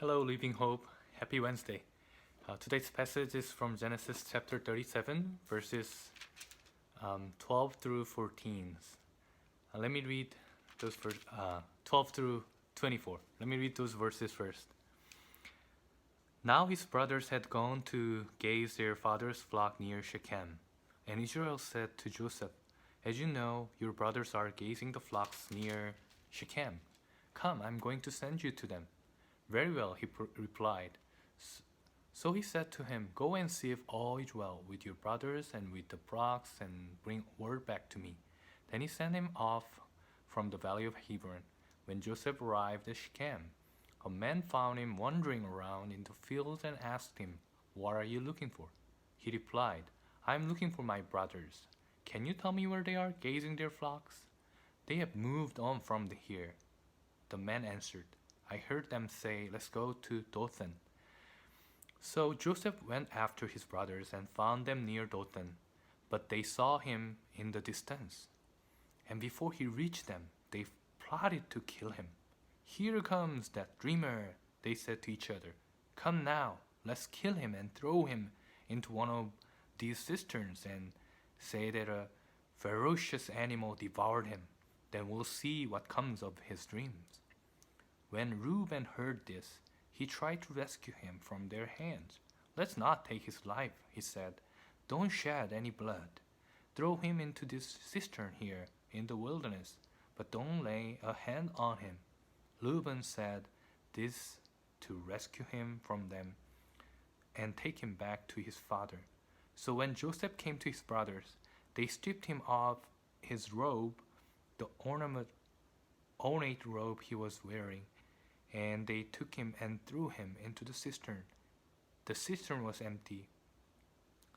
Hello, Living Hope. Happy Wednesday. Today's passage is from Genesis chapter 37, verses 12 through 14. Let me read those 12 through 24. Let me read those verses first. Now his brothers had gone to gaze their father's flock near Shechem. And Israel said to Joseph, "As you know, your brothers are gazing the flocks near Shechem. Come, I'm going to send you to them." "Very well," he replied. So he said to him, "Go and see if all is well with your brothers and with the flocks, and bring word back to me." Then he sent him off from the valley of Hebron. When Joseph arrived at Shechem, a man found him wandering around in the fields and asked him, "What are you looking for?" He replied, "I am looking for my brothers. Can you tell me where they are grazing their flocks?" "They have moved on from here." The man answered, "I heard them say, 'Let's go to Dothan.'" So Joseph went after his brothers and found them near Dothan, but they saw him in the distance. And before he reached them, they plotted to kill him. "Here comes that dreamer," they said to each other. "Come now, let's kill him and throw him into one of these cisterns and say that a ferocious animal devoured him. Then we'll see what comes of his dreams." When Reuben heard this, he tried to rescue him from their hands. "Let's not take his life," he said. "Don't shed any blood. Throw him into this cistern here in the wilderness, but don't lay a hand on him." Reuben said this to rescue him from them and take him back to his father. So when Joseph came to his brothers, they stripped him of his robe, the ornate robe he was wearing, and they took him and threw him into the cistern. The cistern was empty.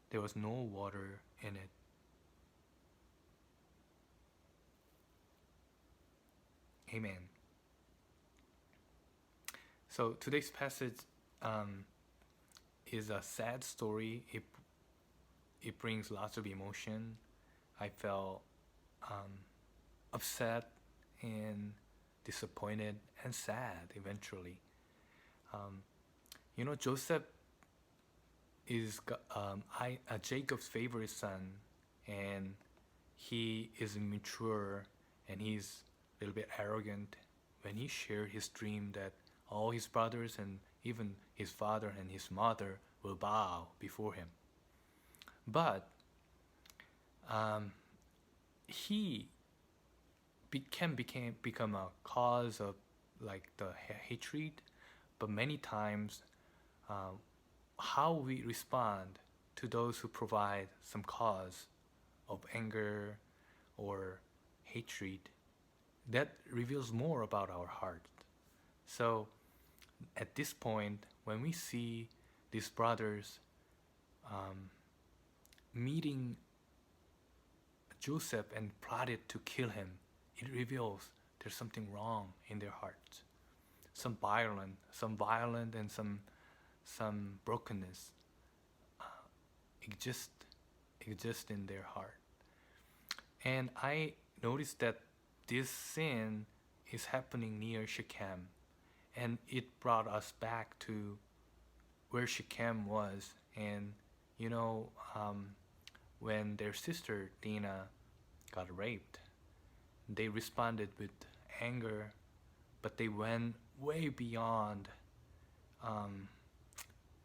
There was no water in it. Amen. So today's passage is a sad story. It brings lots of emotion. I felt upset and disappointed and sad eventually. Joseph is Jacob's favorite son, and he is immature and he's a little bit arrogant when he shared his dream that all his brothers and even his father and his mother will bow before him. But he can become a cause of like the hatred, but many times how we respond to those who provide some cause of anger or hatred, that reveals more about our heart. So at this point, when we see these brothers meeting Joseph and plotted to kill him, it reveals there's something wrong in their hearts. Some violent and some brokenness exist in their heart. And I noticed that this sin is happening near Shechem, and it brought us back to where Shechem was. And when their sister Dinah got raped, they responded with anger, but they went way beyond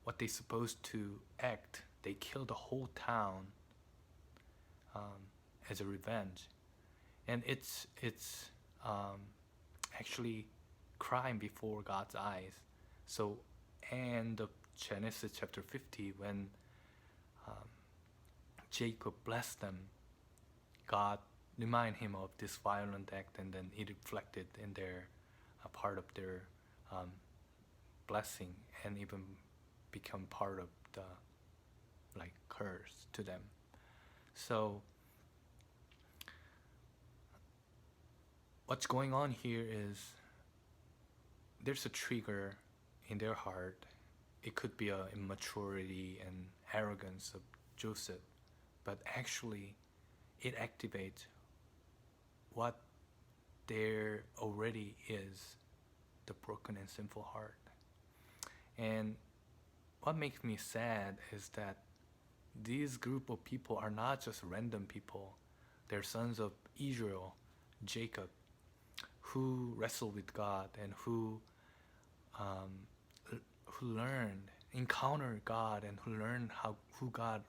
what they supposed to act. They killed the whole town as a revenge, and it's actually crime before God's eyes. So, and the Genesis chapter 50, when Jacob blessed them, God remind him of this violent act, and then it reflected in their part of their blessing, and even become part of the curse to them. So what's going on here is there's a trigger in their heart. It could be a immaturity and arrogance of Joseph, but actually it activates what there already is, the broken and sinful heart. And what makes me sad is that these group of people are not just random people. They're sons of Israel, Jacob, who wrestled with God and um, who learned, encountered God, and who learned who God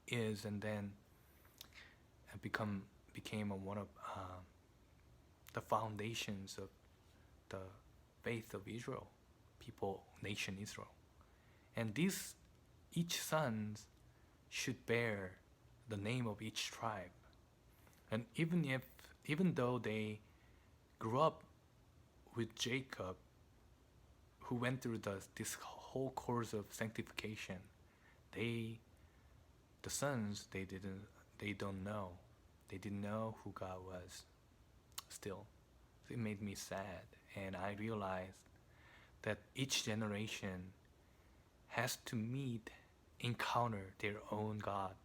is, and then became one of the foundations of the faith of Israel, people, nation Israel. And these each sons should bear the name of each tribe. And even though they grew up with Jacob, who went through this whole course of sanctification, they the sons they don't know. They didn't know who God was still. So it made me sad, and I realized that each generation has to encounter their own God.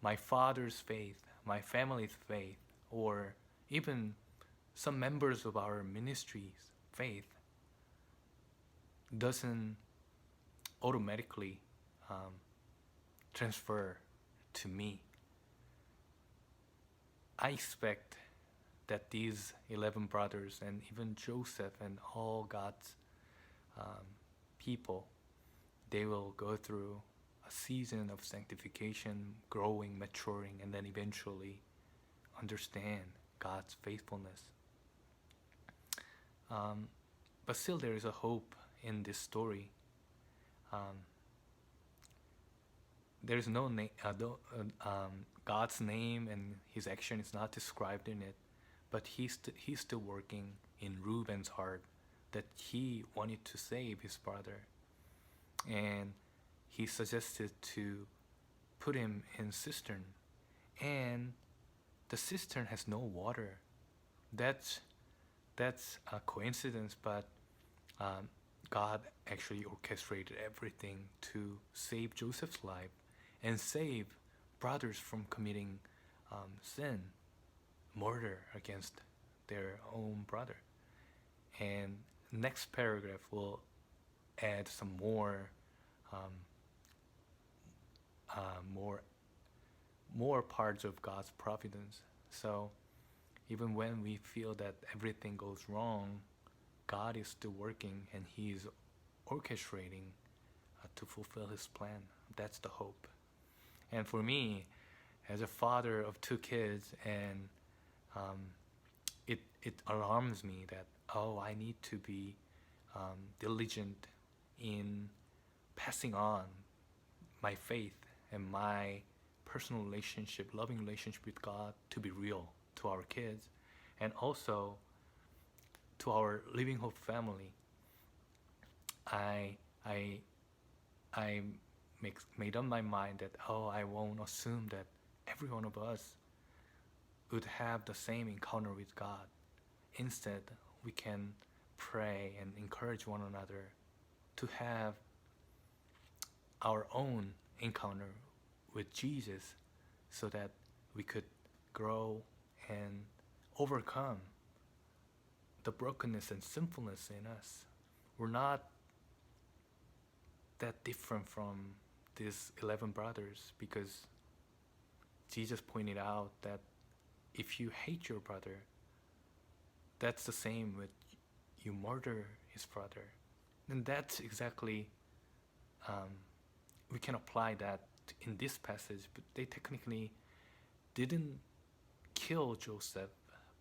My father's faith, my family's faith, or even some members of our ministry's faith doesn't automatically transfer to me. I expect that these 11 brothers and even Joseph and all God's people, they will go through a season of sanctification, growing, maturing, and then eventually understand God's faithfulness. But still, there is a hope in this story. There is no God's name and His action is not described in it, but he's still working in Reuben's heart that he wanted to save his brother, and he suggested to put him in cistern, and the cistern has no water. That's a coincidence, but God actually orchestrated everything to save Joseph's life and save brothers from committing sin, murder against their own brother. And next paragraph will add some more parts of God's providence. So even when we feel that everything goes wrong, God is still working and He is orchestrating to fulfill His plan. That's the hope. And for me, as a father of 2 kids, and it alarms me that I need to be diligent in passing on my faith and my personal relationship, loving relationship with God to be real to our kids, and also to our Living Hope family. I made up my mind that I won't assume that every one of us would have the same encounter with God. Instead, we can pray and encourage one another to have our own encounter with Jesus, so that we could grow and overcome the brokenness and sinfulness in us. We're not that different from these 11 brothers, because Jesus pointed out that if you hate your brother, that's the same with you murder his brother. And that's exactly, we can apply that in this passage, but they technically didn't kill Joseph,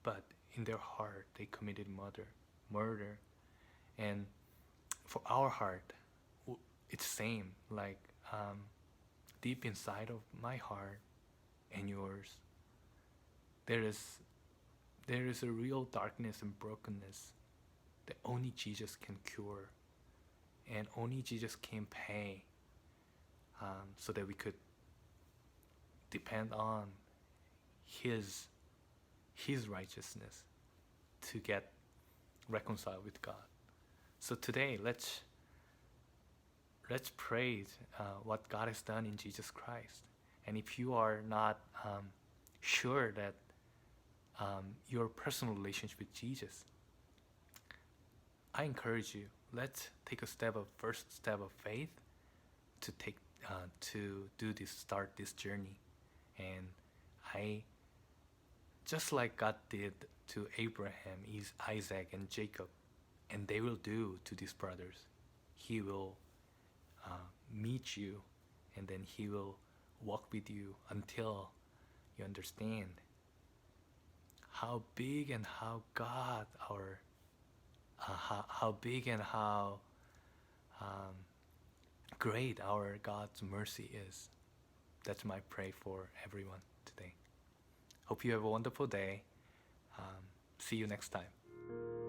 but in their heart they committed murder. And for our heart, it's same, like deep inside of my heart and yours, there is a real darkness and brokenness that only Jesus can cure, and only Jesus can pay, so that we could depend on His righteousness to get reconciled with God. So today, let's praise what God has done in Jesus Christ. And if you are not sure that your personal relationship with Jesus, I encourage you, let's take a first step of faith to take to start this journey. And I, just like God did to Abraham, Isaac, and Jacob, and they will do to these brothers. He will meet you, and then He will walk with you until you understand how big and how God, how big and how um, great our God's mercy is. That's my prayer for everyone today. Hope you have a wonderful day. See you next time.